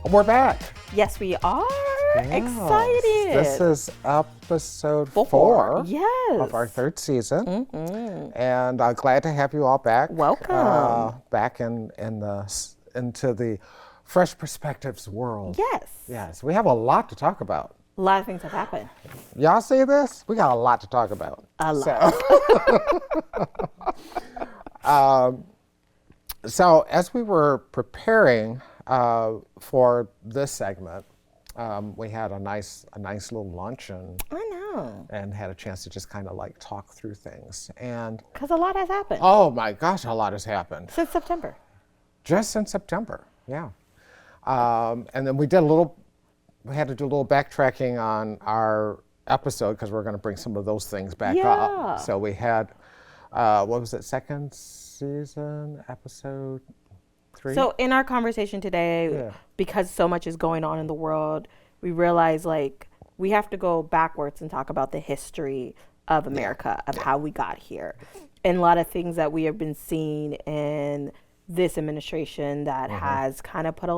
We're back. Yes, we are. Yes. Excited. This is episode Four. four Yes. of our third season. Mm-hmm. And glad to have you all back. Welcome. Back into the Fresh Perspectives world. Yes. Yes, we have a lot to talk about. A lot of things have happened. Y'all see this? We got a lot to talk about. A lot. So as we were preparing for this segment, we had a nice little lunch and had a chance to just kind of like talk through things. And Because a lot has happened. oh my gosh, a lot has happened. Since September. Just in September, yeah. And then we had to do a little backtracking on our episode because we're going to bring some of those things back up. So we had, what was it, second season, episode 3? So in our conversation today, because so much is going on in the world, we realize like we have to go backwards and talk about the history of America, of how we got here. And a lot of things that we have been seeing in this administration that has kind of put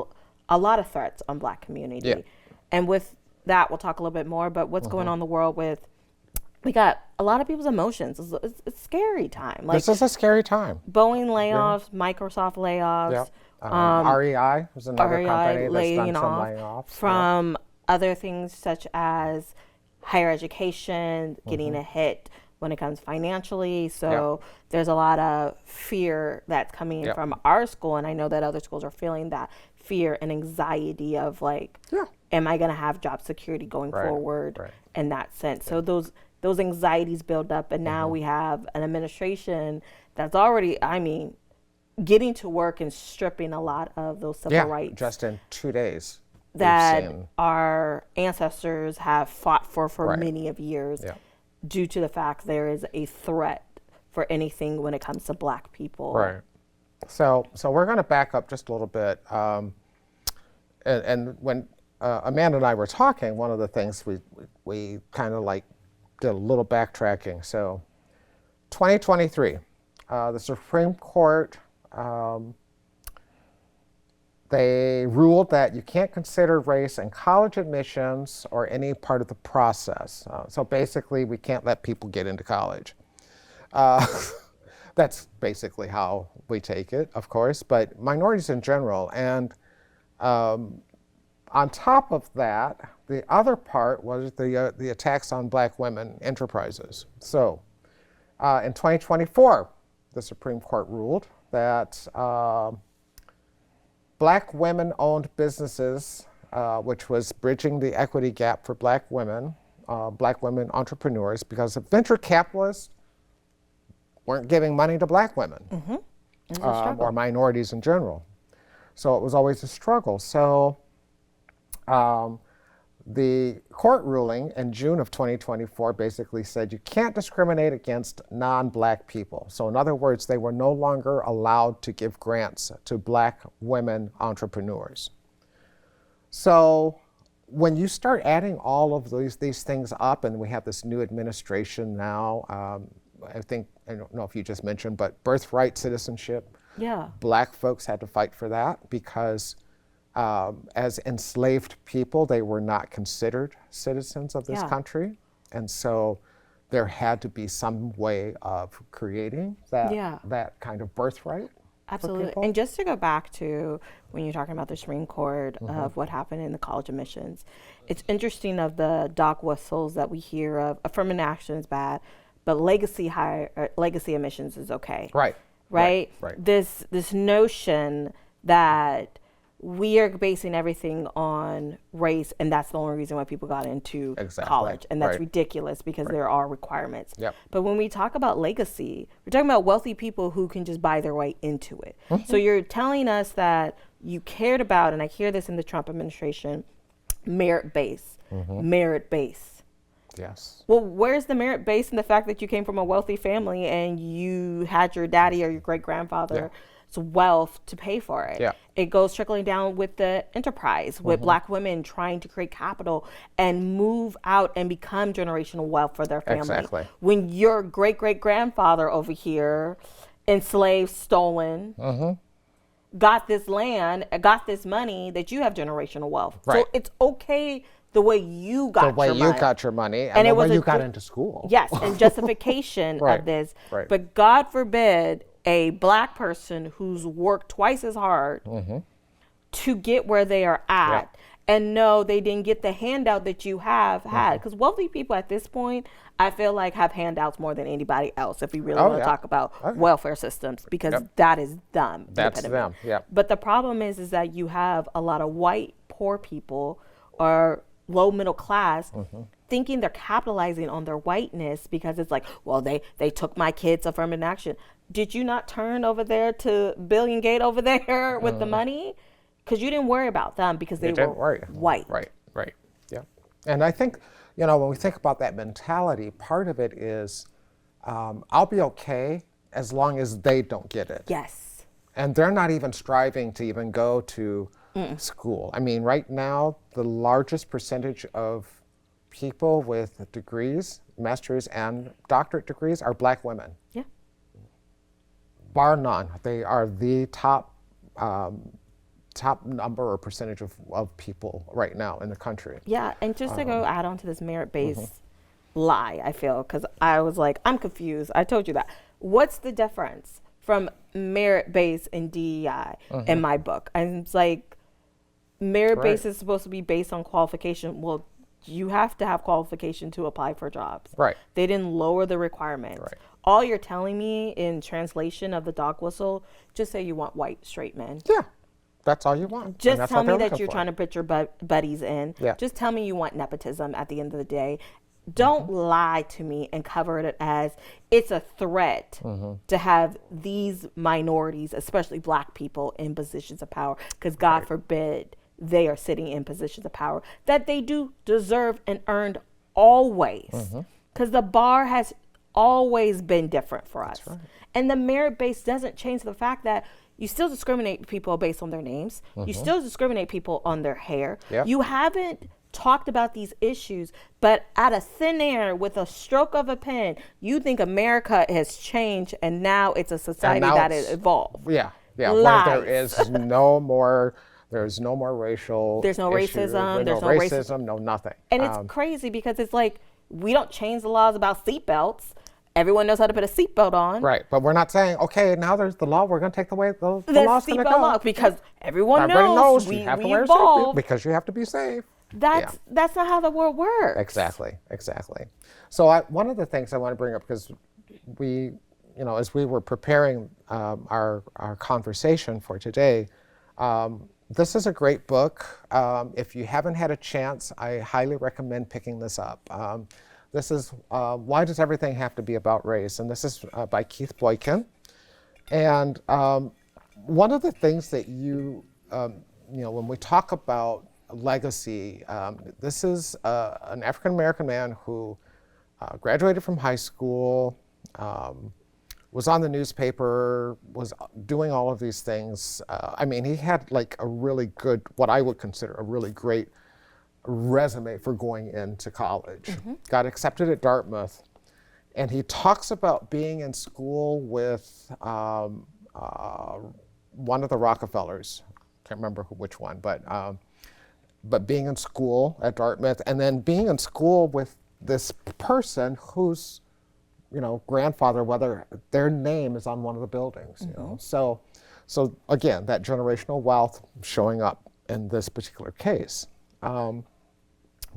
a lot of threats on Black community. Yeah. And with that, we'll talk a little bit more, but what's going on in the world we got a lot of people's emotions. It's a scary time. Like, this is a scary time. Boeing layoffs, Microsoft layoffs. REI was another company that's done some layoffs. From other things such as higher education, getting a hit when it comes financially. So there's a lot of fear that's coming from our school. And I know that other schools are feeling that fear and anxiety of like, am I going to have job security going forward in that sense? So those anxieties build up. And now we have an administration that's already, getting to work and stripping a lot of those civil rights. Just in 2 days. That our ancestors have fought for many of years due to the fact there is a threat for anything when it comes to Black people. Right. So we're going to back up just a little bit. And when Amanda and I were talking, one of the things we kind of like did a little backtracking. So 2023, the Supreme Court, they ruled that you can't consider race in college admissions or any part of the process. So basically, we can't let people get into college. That's basically how we take it, of course, but minorities in general. And on top of that, the other part was the attacks on Black women enterprises. So in 2024, the Supreme Court ruled that Black women-owned businesses, which was bridging the equity gap for Black women entrepreneurs, because the venture capitalists weren't giving money to Black women or minorities in general. So it was always a struggle. So the court ruling in June of 2024 basically said you can't discriminate against non-Black people. So in other words, they were no longer allowed to give grants to Black women entrepreneurs. So when you start adding all of these things up, and we have this new administration now, I don't know if you just mentioned, but birthright citizenship. Yeah. Black folks had to fight for that because as enslaved people, they were not considered citizens of this country. And so there had to be some way of creating that kind of birthright. Absolutely. And just to go back to when you're talking about the Supreme Court of what happened in the college admissions, it's interesting of the dog whistles that we hear of affirmative action is bad, but legacy admissions is okay. Right. This notion that we are basing everything on race, and that's the only reason why people got into college. And that's ridiculous because there are requirements. But when we talk about legacy, we're talking about wealthy people who can just buy their way into it. So you're telling us that you cared about, and I hear this in the Trump administration, merit base. Yes. Well, where's the merit base in the fact that you came from a wealthy family and you had your daddy or your great-grandfather's wealth to pay for it? It goes trickling down with the enterprise, with Black women trying to create capital and move out and become generational wealth for their family. When your great-great-grandfather over here enslaved, stolen, got this land, got this money, that you have generational wealth. Right. So it's okay the way you got The way your you money. got your money and the way you got into school. Yes, and justification Right, of this. right. But God forbid a black person who's worked twice as hard to get where they are at and know they didn't get the handout that you have had. Because wealthy people at this point, I feel like, have handouts more than anybody else if we really want to talk about welfare systems, because that is them. That's them, But the problem is that you have a lot of white poor people or low middle class thinking they're capitalizing on their whiteness, because it's like, well, they took my kids' affirmative action. Did you not turn over there to Bill and Gate over there with the money? Because you didn't worry about them because they were white. Right. Yeah. And I think, when we think about that mentality, part of it is, I'll be okay as long as they don't get it. Yes. And they're not even striving to even go to school. I mean, right now, the largest percentage of people with degrees, master's and doctorate degrees, are black women. Yeah. Bar none. They are the top number or percentage of people right now in the country. Yeah, and just to go add on to this merit-based lie, I feel, because I was like, I'm confused. I told you that. What's the difference from merit-based and DEI in my book? And it's like, merit-based is supposed to be based on qualification. Well, you have to have qualification to apply for jobs. Right. They didn't lower the requirements. Right. All you're telling me in translation of the dog whistle, just say you want white straight men. Yeah. That's all you want. Just tell me that you're trying to put your buddies in. Yeah. Just tell me you want nepotism at the end of the day. Don't lie to me and cover it as it's a threat to have these minorities, especially black people, in positions of power, because God forbid they are sitting in positions of power that they do deserve and earned always, because the bar has always been different for us. Right. And the merit base doesn't change the fact that you still discriminate people based on their names. You still discriminate people on their hair. Yep. You haven't talked about these issues, but out of thin air, with a stroke of a pen, you think America has changed and now it's a society that has evolved. Yeah. Lies. Where there's no more racial. There's no issue, racism. There's no no racism. No nothing. And it's crazy because it's like, we don't change the laws about seatbelts. Everyone knows how to put a seatbelt on. Right, but we're not saying, okay, now there's the law, we're going to take away the law's going to seatbelt go. law, because everybody knows we you have to wear a evolve. seatbelt because you have to be safe. That's not how the world works. Exactly. So one of the things I want to bring up, because we, as we were preparing our conversation for today, this is a great book. If you haven't had a chance, I highly recommend picking this up. This is Why Does Everything Have to Be About Race? And this is by Keith Boykin. And one of the things that when we talk about legacy, this is an African-American man who graduated from high school, was on the newspaper, was doing all of these things. He had like a really good, what I would consider a really great resume for going into college. Got accepted at Dartmouth, and he talks about being in school with one of the Rockefellers. Can't remember which one, but being in school at Dartmouth, and then being in school with this person whose grandfather, whether their name is on one of the buildings. So again, that generational wealth showing up in this particular case.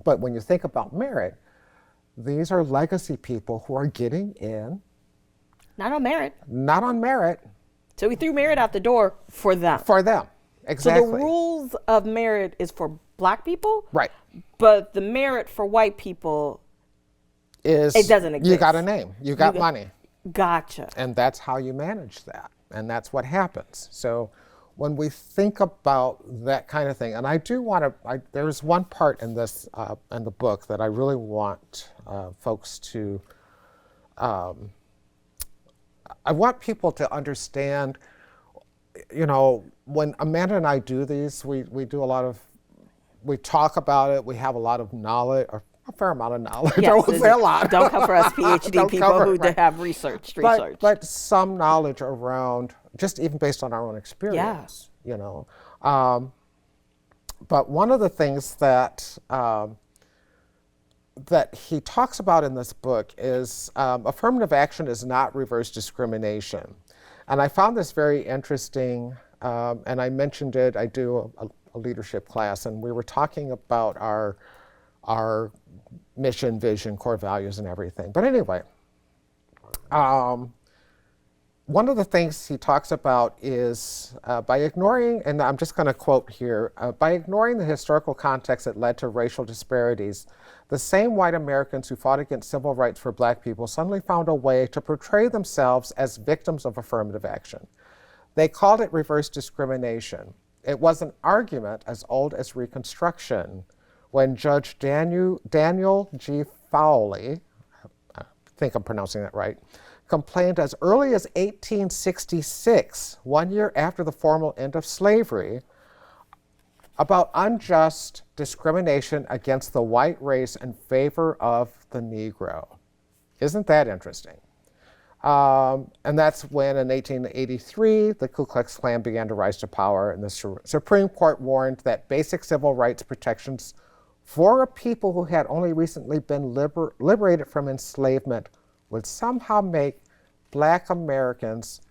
But when you think about merit, these are legacy people who are getting in. Not on merit. So we threw merit out the door for them. Exactly. So the rules of merit is for black people. Right. But the merit for white people it doesn't exist. You got a name. You got money. Gotcha. And that's how you manage that. And that's what happens. So when we think about that kind of thing, and I do want to, there's one part in this, in the book that I really want folks to, I want people to understand, when Amanda and I do these, we do a lot of, we talk about it, we have a lot of knowledge, or a fair amount of knowledge. I Yes, won't say a lot. don't come for us PhD Don't people cover it, who right. have research. But some knowledge around, just even based on our own experience, you know. But one of the things that that he talks about in this book is affirmative action is not reverse discrimination. And I found this very interesting, and I mentioned it, I do a leadership class, and we were talking about our mission, vision, core values, and everything. But anyway, one of the things he talks about is by ignoring, and I'm just going to quote here, by ignoring the historical context that led to racial disparities, the same white Americans who fought against civil rights for black people suddenly found a way to portray themselves as victims of affirmative action. They called it reverse discrimination. It was an argument as old as Reconstruction, when Judge Daniel G. Fowley, I think I'm pronouncing that right, complained as early as 1866, 1 year after the formal end of slavery, about unjust discrimination against the white race in favor of the Negro. Isn't that interesting? And that's when, in 1883, the Ku Klux Klan began to rise to power, and the Supreme Court warned that basic civil rights protections for a people who had only recently been liberated from enslavement would somehow make black Americans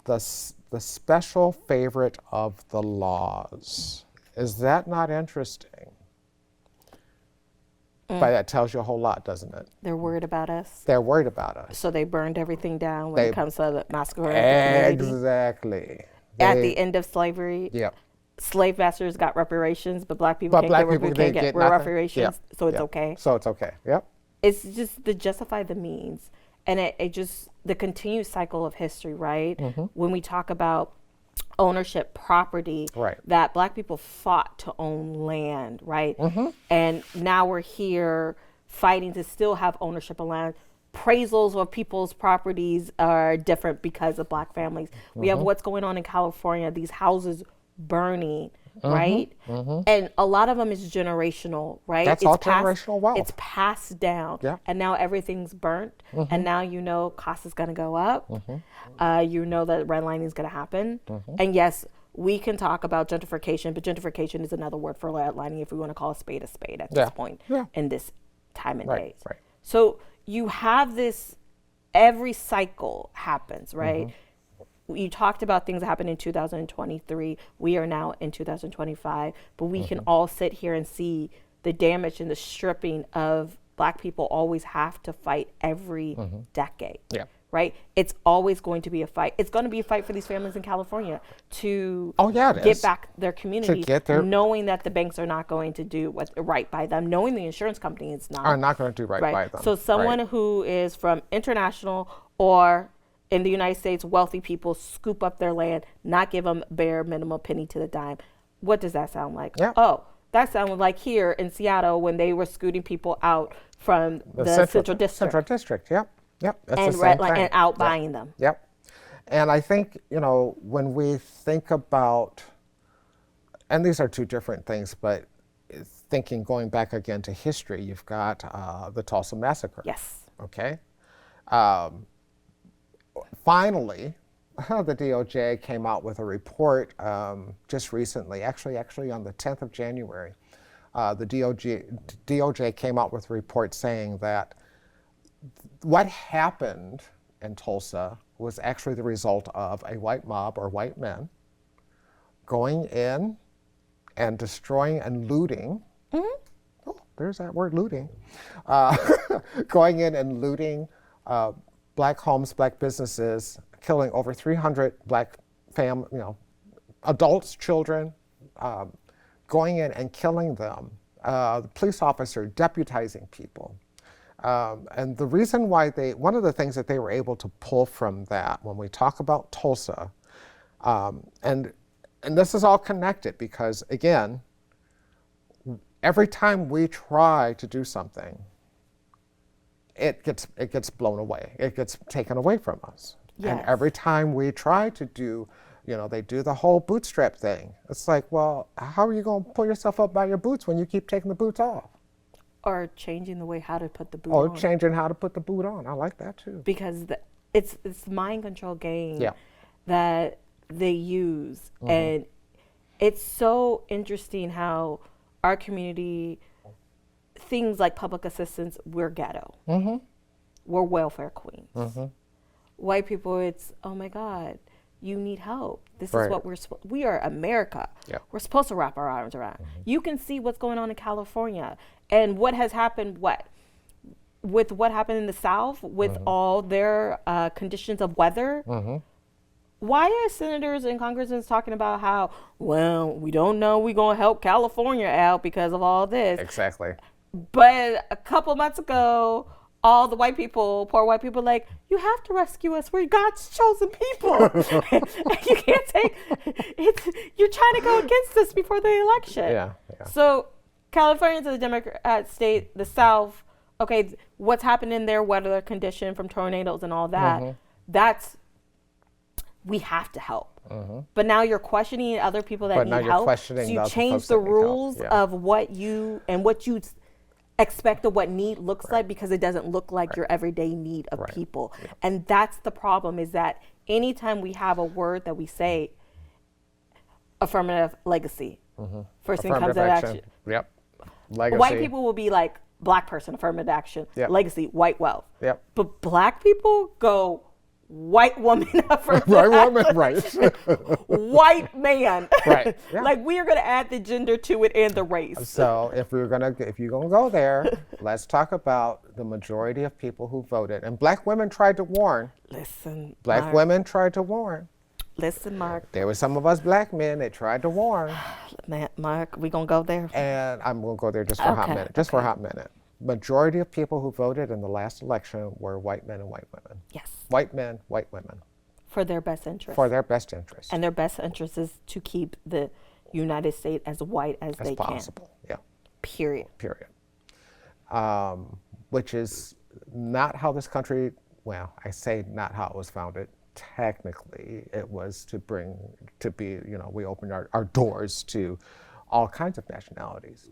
the special favorite of the laws. Is that not interesting? But that tells you a whole lot, doesn't it? They're worried about us. They're worried about us. So they burned everything down when it comes to the massacre of the community. Exactly. At the end of slavery, Yep. slave masters got reparations, but black people can't get nothing. reparations, Yep. so it's Yep. okay. So it's okay. Yep. It's just to justify the means. And it just, the continued cycle of history, right? When we talk about ownership property, Right. that black people fought to own land, right? And now we're here fighting to still have ownership of land. Appraisals of people's properties are different because of black families. We have what's going on in California, these houses burning, right? And a lot of them is generational, right? That's all generational wealth. It's passed down, Yeah. and now everything's burnt, and now you know cost is going to go up. You know that redlining is going to happen, and yes, we can talk about gentrification, but gentrification is another word for redlining if we want to call a spade at this point in this time and date. Right. So you have this, every cycle happens, right? You talked about things that happened in 2023. We are now in 2025, but we can all sit here and see the damage and the stripping of black people always have to fight every decade. Yeah. Right? It's always going to be a fight. It's going to be a fight for these families in California to it get is. back their community, get their- knowing that the banks are not going to do what's right by them, knowing the insurance company is not. Are not going to do right by them. So someone Right. who is from international or in the United States, wealthy people scoop up their land, not give them bare minimum penny to the dime. What does that sound like? Yeah. Oh, that sounded like here in Seattle when they were scooting people out from the Central District. Central District, yep. Yep. That's And the same thing. and out buying them. Yep. And I think, you know, when we think about, and these are two different things, but thinking going back again to history, you've got the Tulsa Massacre. Yes. Okay. Finally, the DOJ came out with a report just recently, actually on the 10th of January. The DOJ came out with a report saying that what happened in Tulsa was actually the result of a white mob or white men going in and destroying and looting. Oh, there's that word, looting. Going in and looting black homes, black businesses, killing over 300 black adults, children, going in and killing them. The police officer deputizing people. And the reason why one of the things that they were able to pull from that when we talk about Tulsa, and this is all connected because, again, every time we try to do something, it gets blown away. It gets taken away from us. Yes. And every time we try to do, they do the whole bootstrap thing. It's like, well, how are you going to pull yourself up by your boots when you keep taking the boots off? Or changing the way how to put the boot Or on. changing how to put the boot on. I like that too. Because it's mind control game Yeah. that they use. And it's so interesting how our community, things like public assistance, we're ghetto. We're welfare queens. White people, it's, oh my God, you need help. This Right. is what we are America. Yeah. We're supposed to wrap our arms around. You can see what's going on in California and what has happened, with what happened in the South, with all their conditions of weather. Why are senators and congressmen talking about how, well, we don't know we're going to help California out because of all this? Exactly. But a couple months ago, all the white people, poor white people, like, you have to rescue us. We're God's chosen people. You can't take it. You're trying to go against us before the election. Yeah. So California's a Democrat state, the South, okay, what's happened in their weather condition from tornadoes and all that, we have to help. But now you're questioning other people that But now need you're help. questioning So you those change folks the that need help. rules Yeah. of what you expect of what need looks like, because it doesn't look like your everyday need of people. And that's the problem, is that anytime we have a word that we say, affirmative legacy, first thing comes Affirmative out action. action. Yep. Legacy. White people will be like, black person, affirmative action, Yep. legacy, white wealth. Yep. But black people go, white woman, affirmative Right action. woman, right. White man. Right, yeah. Like, we are going to add the gender to it and the race. So if you're gonna go there, let's talk about the majority of people who voted. And black women tried to warn. Listen, Black Mark. women tried to warn. Listen, Mark. There were some of us black men that tried to warn. Man, Mark, we going to go there? And I'm gonna go there just for a hot Okay, minute. Just for a hot minute. Majority of people who voted in the last election were white men and white women. Yes. White men, white women. For their best interest. For their best interest. And their best interest is to keep the United States as white as they possible. Yeah. can. Period. Period. Which is not how this country, well, I say not how it was founded. Technically, it was we opened our doors to all kinds of nationalities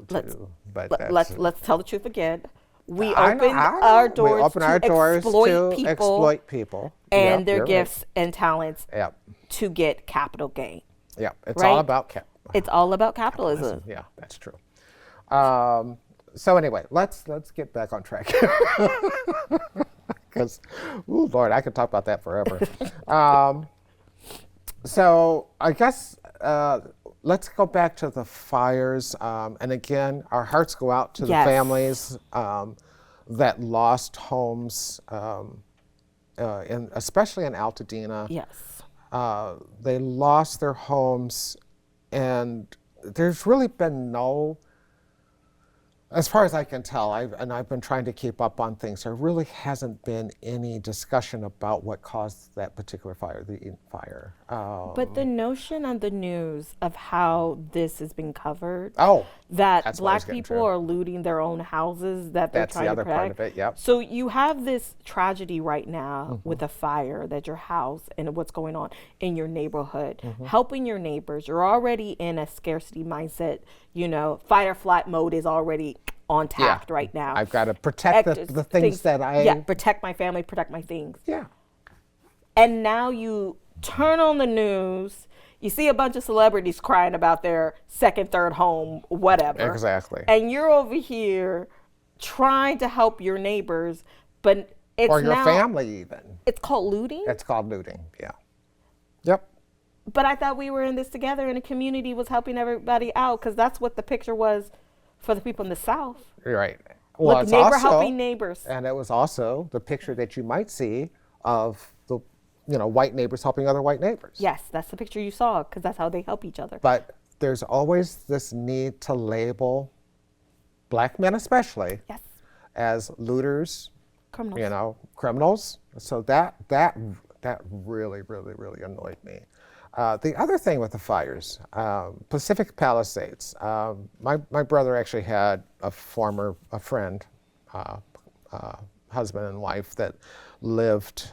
Let's tell the truth again. We I know, opened I know. our We doors opened our doors to exploit people and Yep, their you're gifts and talents Yep. to get capital gain. Yep. It's Right? all about It's all about capitalism. Yeah, that's true. So anyway, let's get back on track. Because, oh Lord, I could talk about that forever. So I guess let's go back to the fires. And again, our hearts go out to the Yes. families that lost homes, especially in Altadena. Yes. They lost their homes, and there's really been no, as far as I can tell, I've been trying to keep up on things, there really hasn't been any discussion about what caused that particular fire, the Eden fire. But the notion on the news of how this has been covered, Oh, that that's what I was black getting people to. are looting their own houses that they're That's the trying other to part protect. of it, yep. So you have this tragedy right now with a fire that your house and what's going on in your neighborhood, helping your neighbors. You're already in a scarcity mindset. Fight or flight mode is already on tapped right now. I've got to protect the things that I... Yeah, protect my family, protect my things. Yeah. And now you turn on the news, you see a bunch of celebrities crying about their second, third home, whatever. Exactly. And you're over here trying to help your neighbors, but it's Or your now, family even. It's called looting? It's called looting, yeah. Yep. But I thought we were in this together and the community was helping everybody out, because that's what the picture was for the people in the South. You're right. Well, Look, it's neighbor also, helping neighbors. And it was also the picture that you might see of the white neighbors helping other white neighbors. Yes, that's the picture you saw, because that's how they help each other. But there's always this need to label black men especially Yes. as looters, Criminals. criminals. So that really, really, really annoyed me. The other thing with the fires, Pacific Palisades. My brother actually had a friend, husband and wife that lived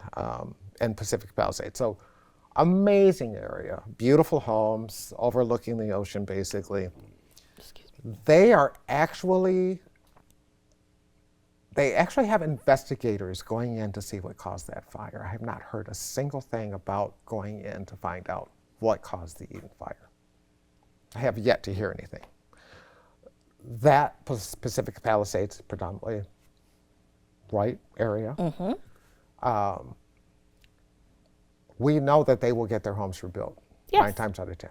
in Pacific Palisades. So amazing area, beautiful homes overlooking the ocean basically. Excuse me. They are actually, they actually have investigators going in to see what caused that fire. I have not heard a single thing about going in to find out what caused the Eden fire. I have yet to hear anything. That Pacific Palisades, predominantly white area, we know that they will get their homes rebuilt Yes. 9 times out of 10.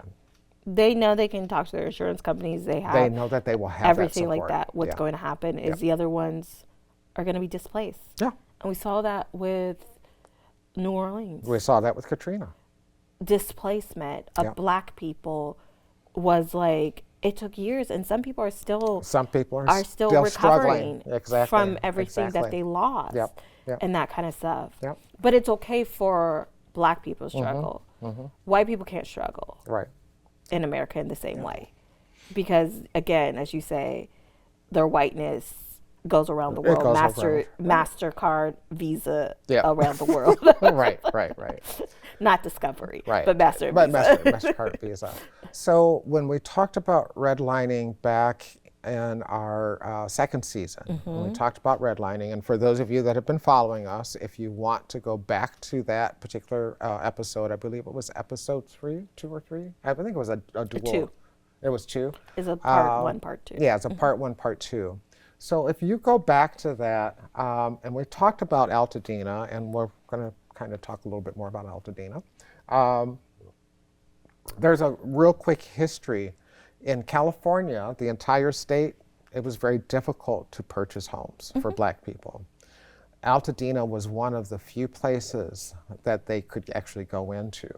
They know they can talk to their insurance companies. They have They know that they will have everything that like support. that. What's Yeah. going to happen is Yep. the other ones are going to be displaced. Yeah, And we saw that with New Orleans. we saw that with Katrina. Displacement of Yep. black people was like, it took years, and some people are still Some people are still struggling. recovering Exactly. from everything that Exactly. they lost Yep. Yep. and that kind of stuff. Yep. But it's okay for black people to struggle. White people can't struggle Right. in America in the same way. Because again, as you say, their whiteness goes around the It world. goes around. MasterCard, Visa Yeah. around the world. right. Not Discovery, Right. but Visa. MasterCard Visa. So when we talked about redlining back in our second season, when we talked about redlining, and for those of you that have been following us, if you want to go back to that particular episode, I believe it was episode 2 or 3. I think it was a dual. 2. It was 2. Is a part 1, part 2. Yeah, it's a part 1, part 2. So if you go back to that, and we talked about Altadena, and we're going to kind of talk a little bit more about Altadena. There's a real quick history. In California, the entire state, it was very difficult to purchase homes for black people. Altadena was one of the few places that they could actually go into.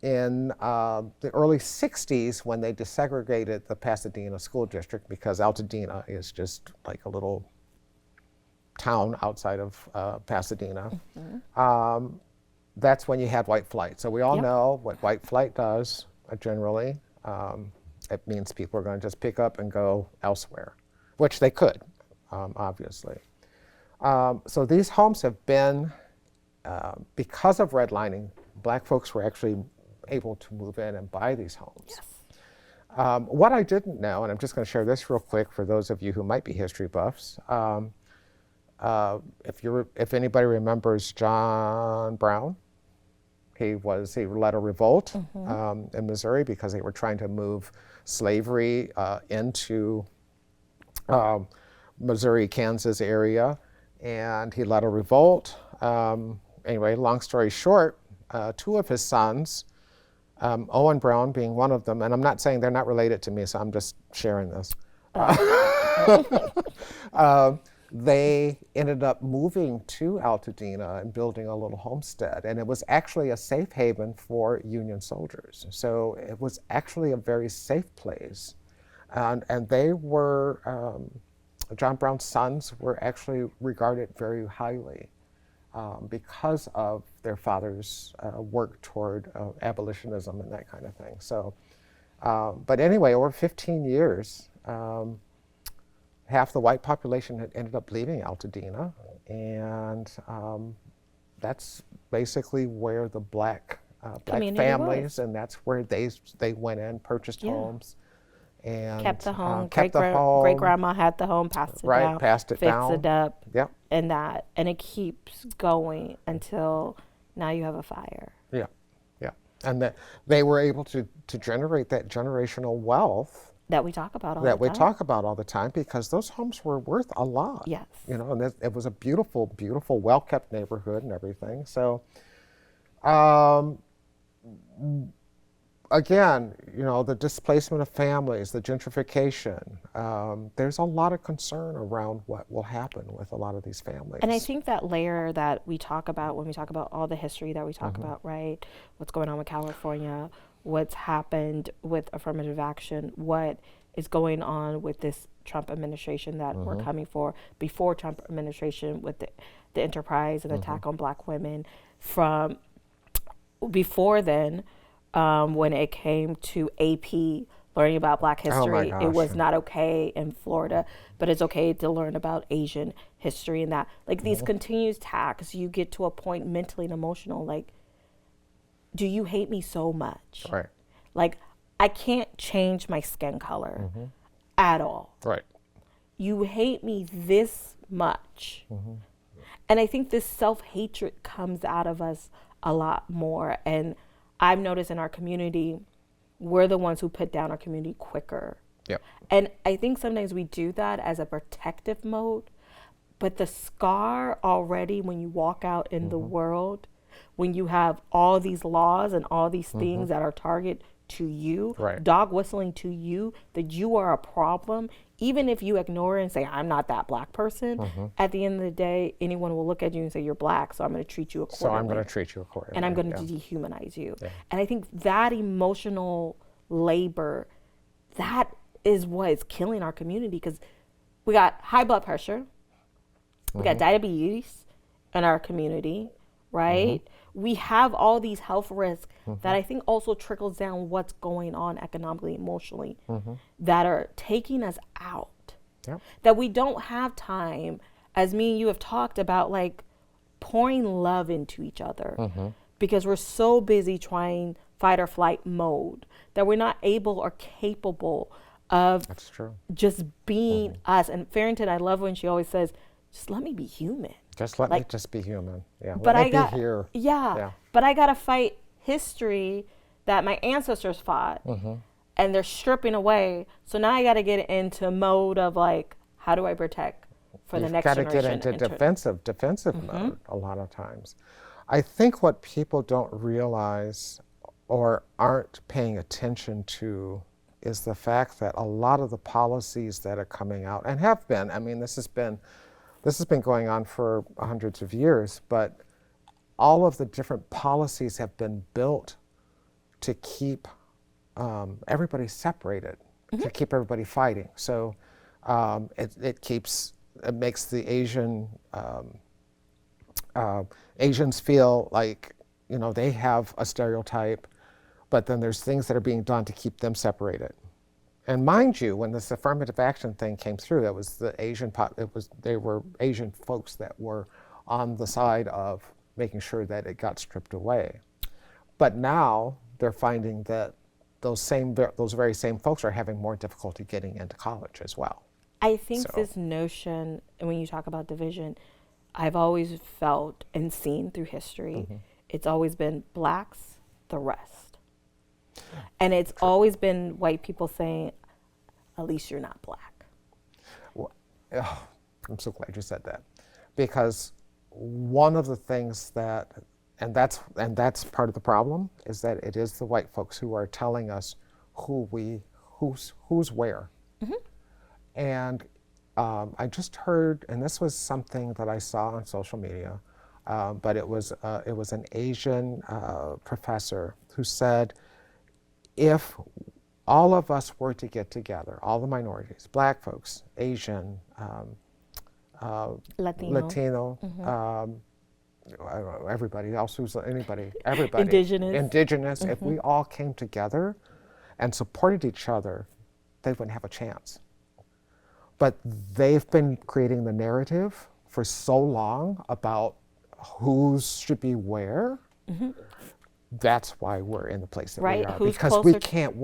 In the early 60s, when they desegregated the Pasadena school district, because Altadena is just like a little town outside of Pasadena, that's when you had white flight. So we all know what white flight does generally. It means people are going to just pick up and go elsewhere, which they could, obviously. So these homes have been, because of redlining, black folks were actually able to move in and buy these homes. Yes. What I didn't know, and I'm just going to share this real quick for those of you who might be history buffs, if anybody remembers John Brown, he led a revolt in Missouri because they were trying to move slavery into Missouri, Kansas area, and he led a revolt. Anyway, long story short, 2 of his sons, Owen Brown being one of them, and I'm not saying they're not related to me, so I'm just sharing this. They ended up moving to Altadena and building a little homestead, and it was actually a safe haven for Union soldiers. So it was actually a very safe place, and they were, John Brown's sons were actually regarded very highly because of their father's work toward abolitionism and that kind of thing. So, but anyway, over 15 years, half the white population had ended up leaving Altadena, and that's basically where the black families, and that's where they went in, purchased homes, and kept the home. Kept the home. Great grandma had the home, passed it down, passed it down, fixed it up, Yep. and it keeps going until now you have a fire. Yeah, and that they were able to generate that generational wealth That we talk about all the time. that we talk about all the time, because those homes were worth a lot. Yes. And it was a beautiful, beautiful, well-kept neighborhood and everything. So, again, the displacement of families, the gentrification, there's a lot of concern around what will happen with a lot of these families. And I think that layer that we talk about when we talk about all the history that we talk about, right? What's going on with California, what's happened with affirmative action, what is going on with this Trump administration that we're coming for, before Trump administration with the enterprise and attack on black women, from before then, when it came to AP learning about black history, it was not okay in Florida, but it's okay to learn about Asian history, and that like these continuous attacks, you get to a point mentally and emotional, like, do you hate me so much? Right. Like, I can't change my skin color at all. Right. You hate me this much. And I think this self-hatred comes out of us a lot more. And I've noticed in our community, we're the ones who put down our community quicker. Yep. And I think sometimes we do that as a protective mode, but the scar already when you walk out in the world, when you have all these laws and all these things that are target to you, Right. dog whistling to you, that you are a problem, even if you ignore it and say, I'm not that black person, at the end of the day, anyone will look at you and say, you're black, so I'm going to treat you accordingly. So I'm going to treat you accordingly. And I'm going to dehumanize you. And I think that emotional labor, that is what is killing our community, because we got high blood pressure, we got diabetes in our community, right? We have all these health risks that I think also trickles down what's going on economically, emotionally, that are taking us out. Yep. That we don't have time, as me and you have talked about, like pouring love into each other, because we're so busy trying fight or flight mode that we're not able or capable of That's true. just being us. And Farrington, I love when she always says, just let me be human. Just let me Like- just be human. Yeah. But let I me got be here. Yeah, but I gotta fight history that my ancestors fought, and they're stripping away. So now I gotta get into mode of like, how do I protect for the You've next got to generation? get into defensive mode a lot of times. I think what people don't realize or aren't paying attention to is the fact that a lot of the policies that are coming out and have been, I mean, this has been going on for hundreds of years, but all of the different policies have been built to keep everybody separated, to keep everybody fighting. So it makes the Asians feel like, you know, they have a stereotype, but then there's things that are being done to keep them separated. And mind you, when this affirmative action thing came through, that was they were Asian folks that were on the side of making sure that it got stripped away. But now they're finding that those very same folks are having more difficulty getting into college as well. I think So- this notion, and when you talk about division, I've always felt and seen through history, it's always been blacks, the rest. And it's always been white people saying, at least you're not black. I'm so glad you said that, because one of the things and that's part of the problem, is that it is the white folks who are telling us who's where. And I just heard, and this was something that I saw on social media, but it was an Asian professor who said, if all of us were to get together, all the minorities, black folks, Asian, Latino, everybody else everybody, indigenous, if we all came together and supported each other, they wouldn't have a chance. But they've been creating the narrative for so long about who should be where. That's why we're in the place that we are. Who's because closer we can't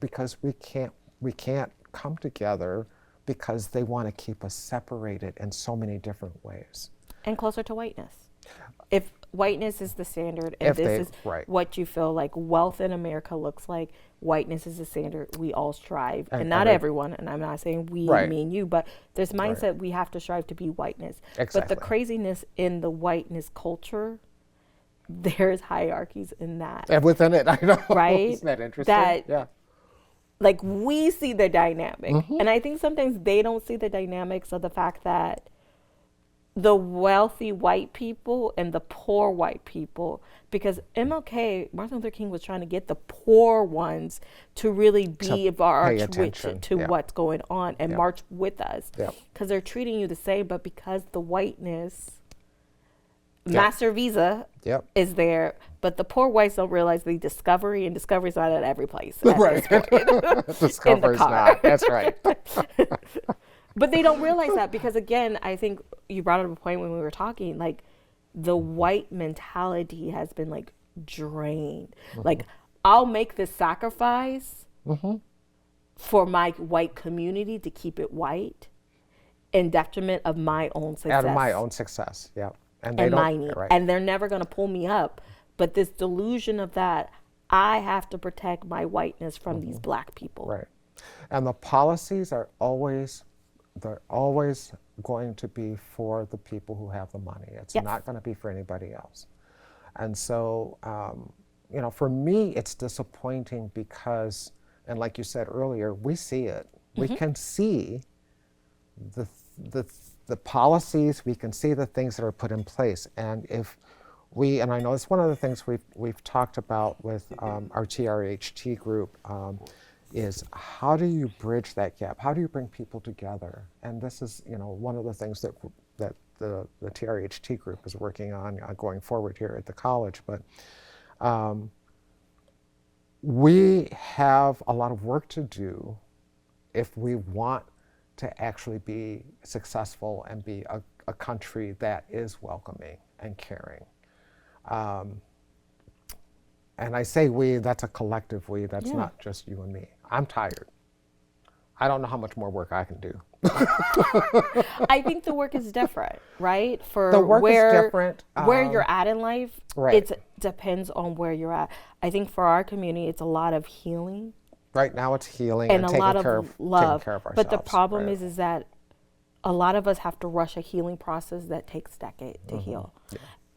because we can't come together, because they want to keep us separated in so many different ways. And closer to whiteness. If whiteness is the standard, and this is what you feel like wealth in America looks like, whiteness is the standard, we all strive. And not everyone, and I'm not saying we, me and you, but there's mindset we have to strive to be whiteness. Exactly. But the craziness in the whiteness culture, there's hierarchies in that. And within it, I know. Right? Isn't that interesting? Yeah. Like, we see the dynamic. And I think sometimes they don't see the dynamics of the fact that the wealthy white people and the poor white people, because MLK, Martin Luther King, was trying to get the poor ones to really be to what's going on and march with us, because they're treating you the same. But because the whiteness master visa is there, but the poor whites don't realize the discovery's not at every place. Discovery's not. That's right. But they don't realize that, because again, I think you brought up a point when we were talking, like the white mentality has been like drained. Like, I'll make this sacrifice for my white community to keep it white in detriment of my own success. Out of my own success, yeah. And they and don't, my need. right. And they're never going to pull me up. But this delusion of that, I have to protect my whiteness from these black people. Right. And the policies are always, they're always going to be for the people who have the money. It's Yes. not going to be for anybody else. And so, you know, for me, it's disappointing because, and like you said earlier, we see it. We can see the policies, we can see the things that are put in place. And if we, and I know it's one of the things we've talked about with our TRHT group, is how do you bridge that gap? How do you bring people together? And this is, you know, one of the things that the TRHT group is working on going forward here at the college. But we have a lot of work to do if we want to actually be successful and be a country that is welcoming and caring. And I say we, that's a collective we, that's not just you and me. I'm tired. I don't know how much more work I can do. I think the work is different, right? For The work is different. Where you're at in life, Right. it depends on where you're at. I think for our community, it's a lot of healing Right now it's healing and a taking lot care of of love. taking care of ourselves. But the problem right. is that a lot of us have to rush a healing process that takes decades to heal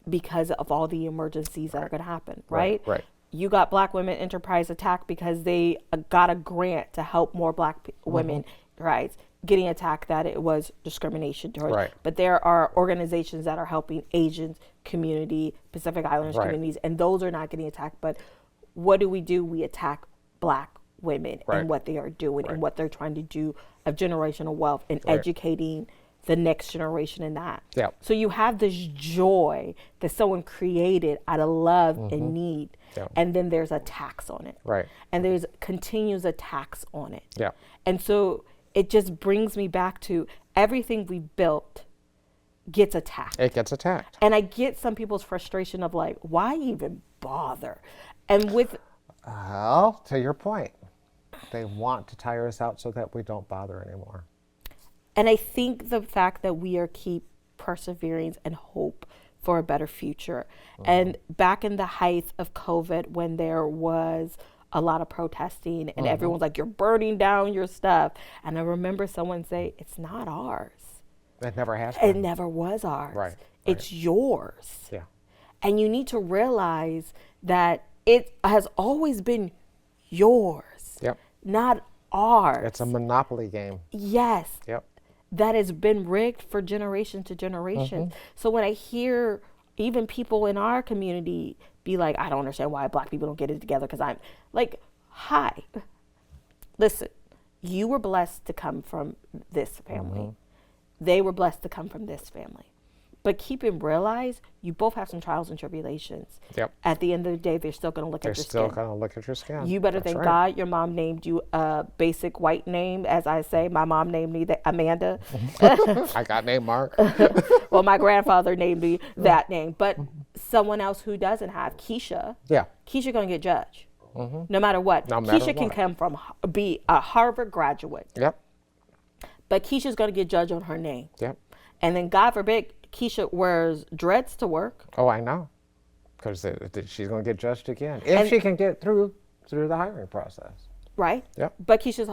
because of all the emergencies that are going to happen, right? Right. You got Black Women Enterprise attacked because they got a grant to help more Black women, right? Getting attacked that it was discrimination towards. Right. But there are organizations that are helping Asian community, Pacific Islanders Right. communities, and those are not getting attacked. But what do? We attack Black women Right. and what they are doing Right. and what they're trying to do of generational wealth and Right. educating the next generation in that. Yeah. So you have this joy that someone created out of love and need. Yeah. And then there's a tax on it. Right. And there's continues a tax on it. Yeah. And so it just brings me back to everything we built gets attacked. It gets attacked. And I get some people's frustration of like, why even bother? And with Well, to your point, they want to tire us out so that we don't bother anymore. And I think the fact that we are keep persevering and hope for a better future. And back in the height of COVID, when there was a lot of protesting and everyone's like, you're burning down your stuff. And I remember someone say, it's not ours. It never has It been. never was ours. Right, It's yours. Yeah. And you need to realize that it has always been yours, Yep. not ours. It's a monopoly game. Yes. Yep. That has been rigged for generation to generation. So when I hear even people in our community be like, I don't understand why Black people don't get it together, because I'm like, hi, listen, you were blessed to come from this family. They were blessed to come from this family. But keep in realize you both have some trials and tribulations. Yep. At the end of the day, they're still going to look They're at your still skin. going to look at your skin. You better That's thank right. God your mom named you a basic white name. As I say, my mom named me Amanda. I got named Mark. Well, my grandfather named me that name. But someone else who doesn't have, Keisha, Yeah. Keisha going to get judged. No matter what. No matter Keisha can what. come from, be a Harvard graduate. Yep. But Keisha's going to get judged on her name. Yep. And then God forbid, Keisha wears dreads to work. Oh, I know. Because she's going to get judged again. If she can get through the hiring process. Right? Yep. But Keisha's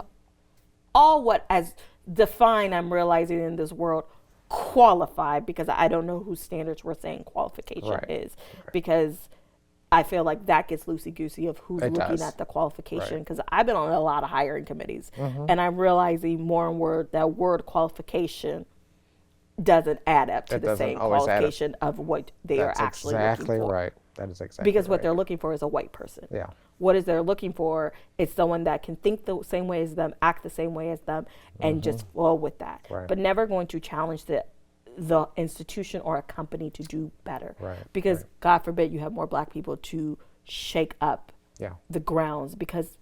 all what as defined, I'm realizing in this world, qualified, because I don't know whose standards we're saying qualification Right. is. Because I feel like that gets loosey-goosey of who's It looking does. at the qualification. Right. Because I've been on a lot of hiring committees. And I'm realizing more and more that word qualification doesn't add up to It the doesn't same always add up. qualification of what they That's are actually exactly looking for. right. That is exactly Because what right. they're looking for is a white person. Yeah. What is they're looking for is someone that can think the same way as them, act the same way as them, and just flow with that. Right. But never going to challenge the institution or a company to do better. Right, Because right. God forbid you have more Black people to shake up Yeah. the grounds. Because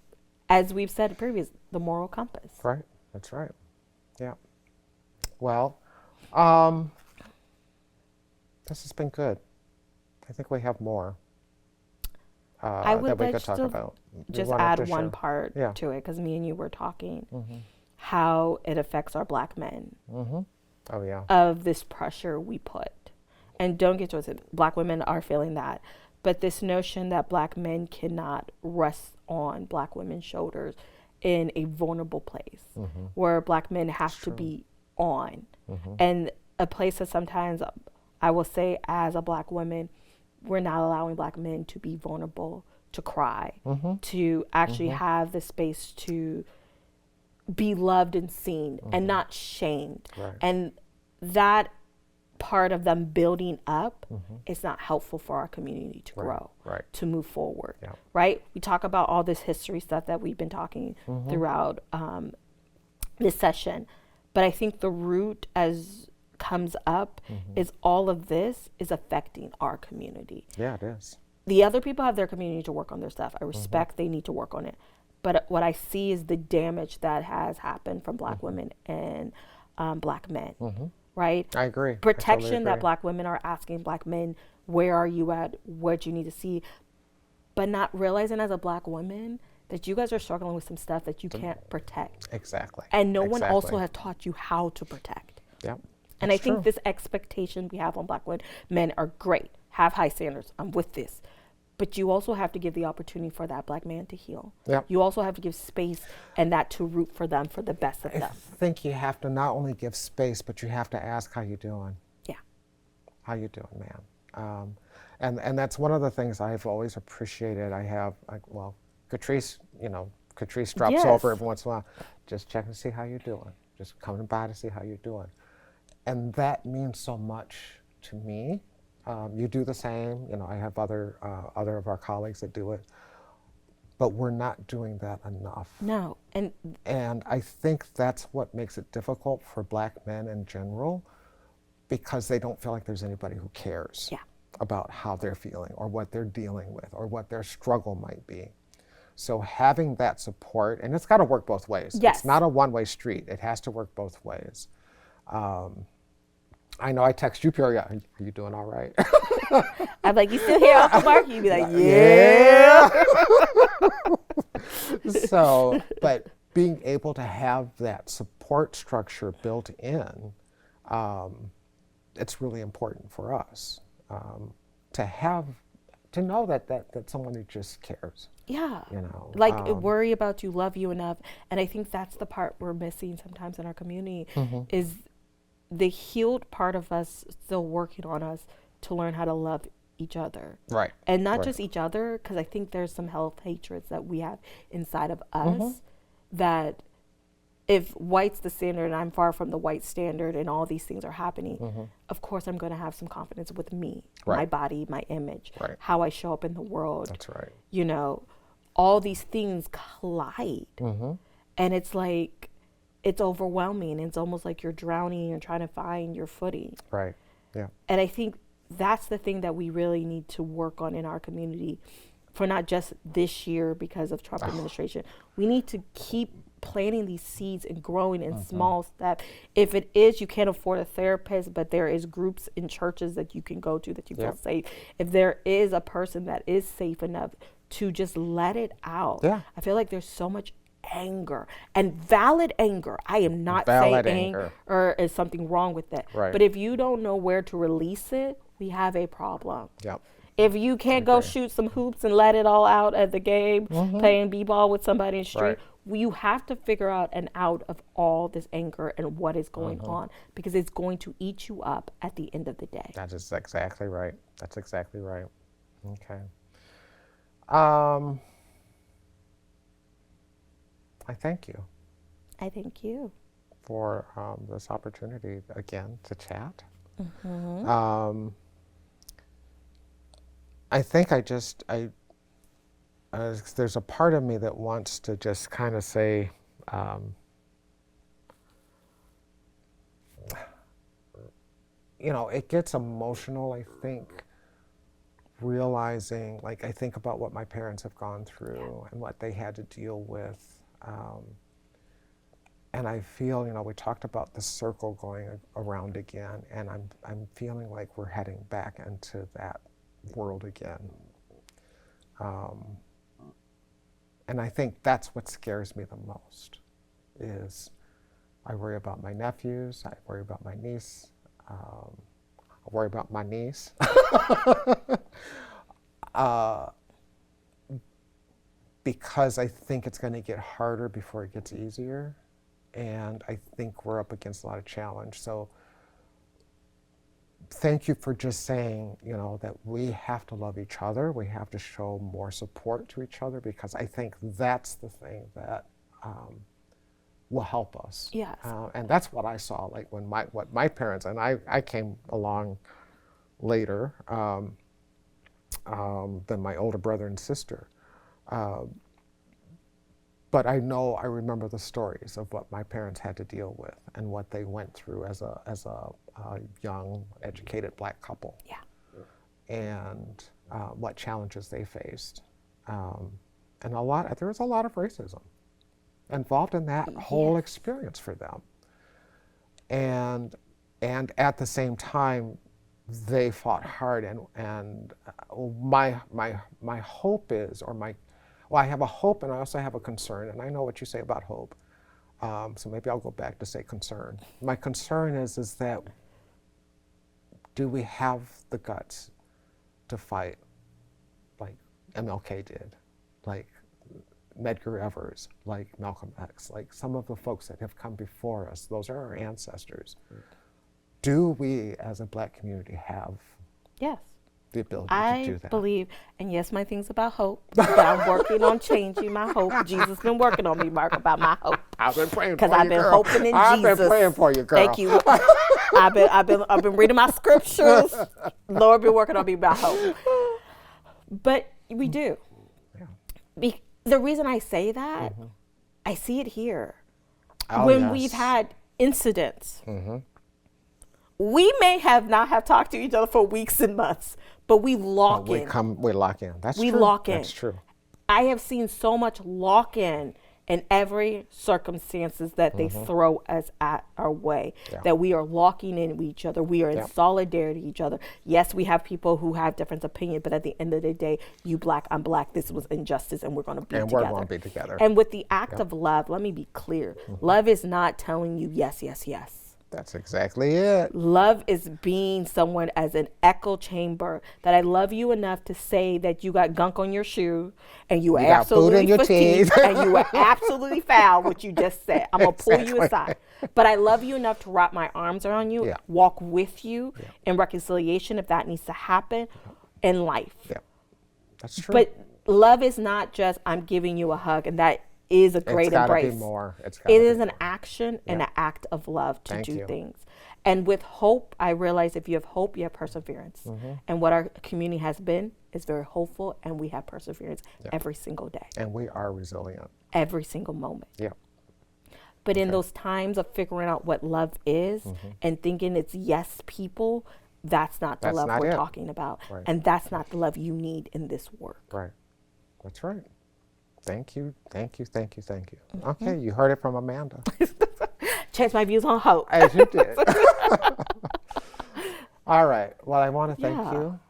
as we've said previous, the moral compass. Right. That's right. Yeah. Well, this has been good. I think we have more. I would that we like could talk to about. You just wanted add to one share? part Yeah. to it because me and you were talking Mm-hmm. how it affects our black men Mm-hmm. Oh yeah. of this pressure we put. And don't get twisted, black women are feeling that. But this notion that black men cannot rest on black women's shoulders in a vulnerable place Mm-hmm. where black men have It's to true. be on. Mm-hmm. And a place that sometimes I will say, as a black woman, we're not allowing black men to be vulnerable, to cry, Mm-hmm. to actually Mm-hmm. have the space to be loved and seen and not shamed. Right. And that part of them building up Mm-hmm. is not helpful for our community to Right. grow, Right. to move forward. Yeah. Right? We talk about all this history stuff that we've been talking Mm-hmm. throughout this session. But I think the root as comes up Mm-hmm. is all of this is affecting our community. Yeah, it is. The other people have their community to work on their stuff. I respect they need to work on it. But what I see is the damage that has happened from black women and black men, right? I agree. I Protection totally that agree. black women are asking black men, where are you at? What do you need to see? But not realizing as a black woman that you guys are struggling with some stuff that you can't protect. Exactly. And no one also Exactly. has taught you how to protect. Yep. And I That's think true. this expectation we have on black men are great. Have high standards. I'm with this. But you also have to give the opportunity for that black man to heal. Yep. You also have to give space and that to root for them for the best of I them. think you have to not only give space, but you have to ask how you doing. Yeah. How you doing, man? And that's one of the things I've always appreciated. I have, Catrice, Catrice drops Yes. over every once in a while, just checking to see how you're doing, just coming by to see how you're doing. And that means so much to me. You do the same. I have other of our colleagues that do it, but we're not doing that enough. No. And I think that's what makes it difficult for black men in general, because they don't feel like there's anybody who cares Yeah. about how they're feeling or what they're dealing with or what their struggle might be. So having that support, and it's got to work both ways. Yes. It's not a one-way street. It has to work both ways. I know I text you, Pierre, are you doing all right? I'm like, you still here off work? You'd be like, yeah. So, but being able to have that support structure built in, it's really important for us to know that someone who just cares. Yeah. Like worry about you, love you enough. And I think that's the part we're missing sometimes in our community is the healed part of us still working on us to learn how to love each other. Right. And not Right. just each other, because I think there's some health hatreds that we have inside of us that if white's the standard and I'm far from the white standard and all these things are happening, of course I'm going to have some confidence with me, my Right. body, my image, Right. how I show up in the world. That's right. All these things collide. And it's like, it's overwhelming. It's almost like you're drowning and trying to find your footing. Right. Yeah. And I think that's the thing that we really need to work on in our community for not just this year because of Trump administration. We need to keep planting these seeds and growing in small steps. If it is, you can't afford a therapist, but there is groups in churches that you can go to that you feel Yep. safe. If there is a person that is safe enough to just let it out. Yeah. I feel like there's so much anger and valid anger. I am not Valid saying anger. or is something wrong with it. Right. But if you don't know where to release it, we have a problem. Yep. If you can't go shoot some hoops and let it all out at the game, playing b-ball with somebody in the street, Right. you have to figure out an out of all this anger and what is going on, because it's going to eat you up at the end of the day. That is exactly right. That's exactly right. Okay. I thank you I thank you. for this opportunity again to chat. I think there's a part of me that wants to just kind of say, it gets emotional, I think, realizing, I think about what my parents have gone through and what they had to deal with. And I feel, we talked about the circle going around again, and I'm feeling like we're heading back into that world again. And I think that's what scares me the most, is I worry about my nephews, I worry about my niece, I worry about my niece. Because I think it's going to get harder before it gets easier. And I think we're up against a lot of challenge. So thank you for just saying, that we have to love each other. We have to show more support to each other, because I think that's the thing that will help us. Yes. And that's what I saw, like when what my parents, and I came along later than my older brother and sister. But I remember the stories of what my parents had to deal with and what they went through as a young, educated Black couple. Yeah. And what challenges they faced. And there was a lot of racism involved in that whole experience for them. And at the same time, they fought hard, and my hope is, I have a hope, and I also have a concern, and I know what you say about hope, so maybe I'll go back to say concern. My concern is that, do we have the guts to fight like MLK did, like Medgar Evers, like Malcolm X, like some of the folks that have come before us? Those are our ancestors. Do we, as a Black community, have Yes. the ability I to do that? believe, and yes, my thing's about hope, but I'm working on changing my hope. Jesus been working on me, Mark, about my hope. I've been praying for you, Because I've been girl. hoping in I've Jesus. been praying for you, girl. Thank you. I've been reading my scriptures. Lord been working on me about hope. But we do. Yeah. The reason I say that, I see it here. Oh, when yes. we've had incidents, we may not have talked to each other for weeks and months, but we lock in. We lock in. That's We true. lock in. That's true. I have seen so much lock in every circumstances that they throw us at our way, that we are locking in with each other. We are in solidarity with each other. Yes, we have people who have different opinions, but at the end of the day, you Black, I'm Black, this was injustice, and we're going to be together. And we're going to be together. And with the act of love, let me be clear. Love is not telling you yes, yes, yes. That's exactly it. Love is being someone as an echo chamber, that I love you enough to say that you got gunk on your shoe and you are got food in absolutely your fatigued teeth. and you are absolutely foul, what you just said. I'm going to pull you aside. But I love you enough to wrap my arms around you, walk with you in reconciliation if that needs to happen in life. Yeah, that's true. But love is not just I'm giving you a hug, and that is a great It's gotta embrace. be more. It is an action and an act of love to do things. And with hope, I realize if you have hope, you have perseverance. And what our community has been is very hopeful, and we have perseverance every single day. And we are resilient. Every single moment. Yeah. But in those times of figuring out what love is and thinking it's yes people, that's not the love we're talking about. Right. And that's not the love you need in this work. Right. That's right. Thank you. Thank you. Thank you. Thank you. Okay, you heard it from Amanda. Change my views on hope. As you did. All right. Well, I want to thank you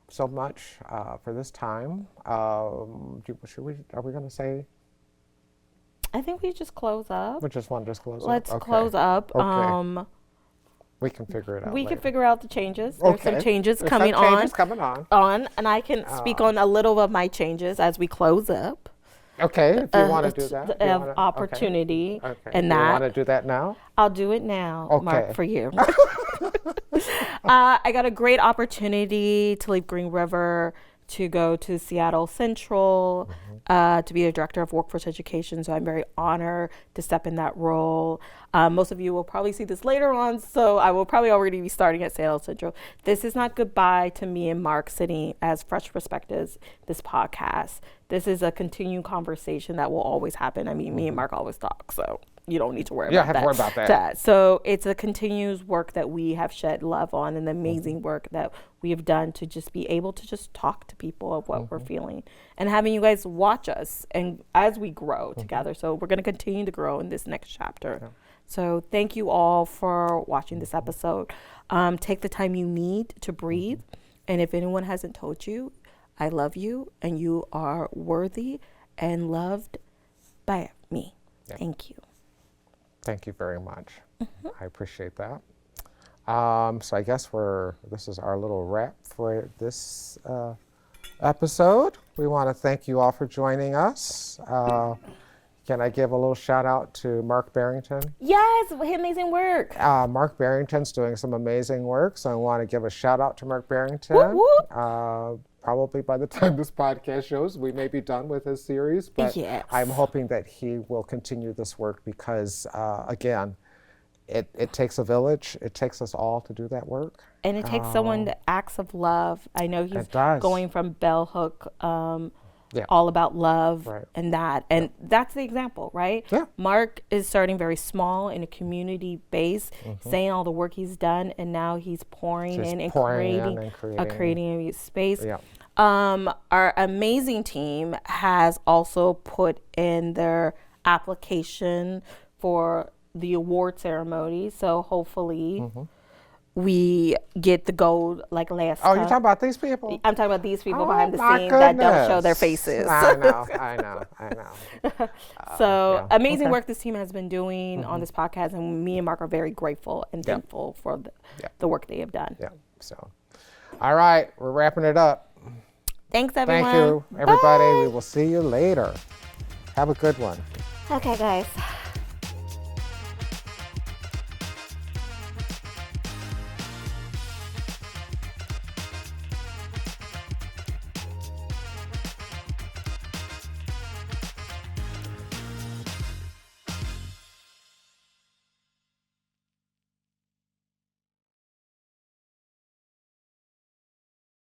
so much for this time. Are we going to say? I think we just close up. We just want to close up. Let's close up. Okay. We can figure it out. We later. can figure out the changes. There's some changes There's coming some on. changes coming on. And I can speak on a little of my changes as we close up. Okay, if you want to do that. Opportunity Okay. and You that. want to do that now? I'll do it now, Mark, Okay. for you. I got a great opportunity to leave Green River to go to Seattle Central to be a director of workforce education. So I'm very honored to step in that role. Most of you will probably see this later on, so I will probably already be starting at Seattle Central. This is not goodbye to me and Mark sitting as Fresh Perspectives, this podcast. This is a continuing conversation that will always happen. I mean, me and Mark always talk, so you don't need to worry about that. Yeah, have to worry about that. So it's a continuous work that we have shed love on, and amazing work that we have done to just be able to just talk to people of what we're feeling, and having you guys watch us and as we grow together. So we're going to continue to grow in this next chapter. Yeah. So thank you all for watching this episode. Take the time you need to breathe. And if anyone hasn't told you, I love you, and you are worthy and loved by me. Yeah. Thank you. Thank you very much. I appreciate that. So I guess this is our little wrap for this episode. We want to thank you all for joining us. Can I give a little shout out to Mark Barrington? Yes, amazing work. Mark Barrington's doing some amazing work, so I want to give a shout out to Mark Barrington. Whoop, whoop. Probably by the time this podcast shows, we may be done with his series, but Yes. I'm hoping that he will continue this work because, again, it takes a village. It takes us all to do that work. And it takes someone that acts of love. I know he's It does. going from bell hook, Yeah. all about love Right. and that. And that's the example, right? Yeah. Mark is starting very small in a community base, saying all the work he's done, and now he's pouring Just in and pouring in creating, and creating. a space. Yeah. Our amazing team has also put in their application for the award ceremony. So hopefully we get the gold like last Oh, time. you're talking about these people? I'm talking about these people Oh, behind the my scenes that don't show their goodness. faces. I know. So yeah. amazing Okay. work this team has been doing on this podcast, and me and Mark are very grateful and Yeah. thankful for Yeah. the work they have done. Yeah. So, all right, we're wrapping it up. Thanks, everyone. Thank you, everybody. Bye. We will see you later. Have a good one. Okay, guys.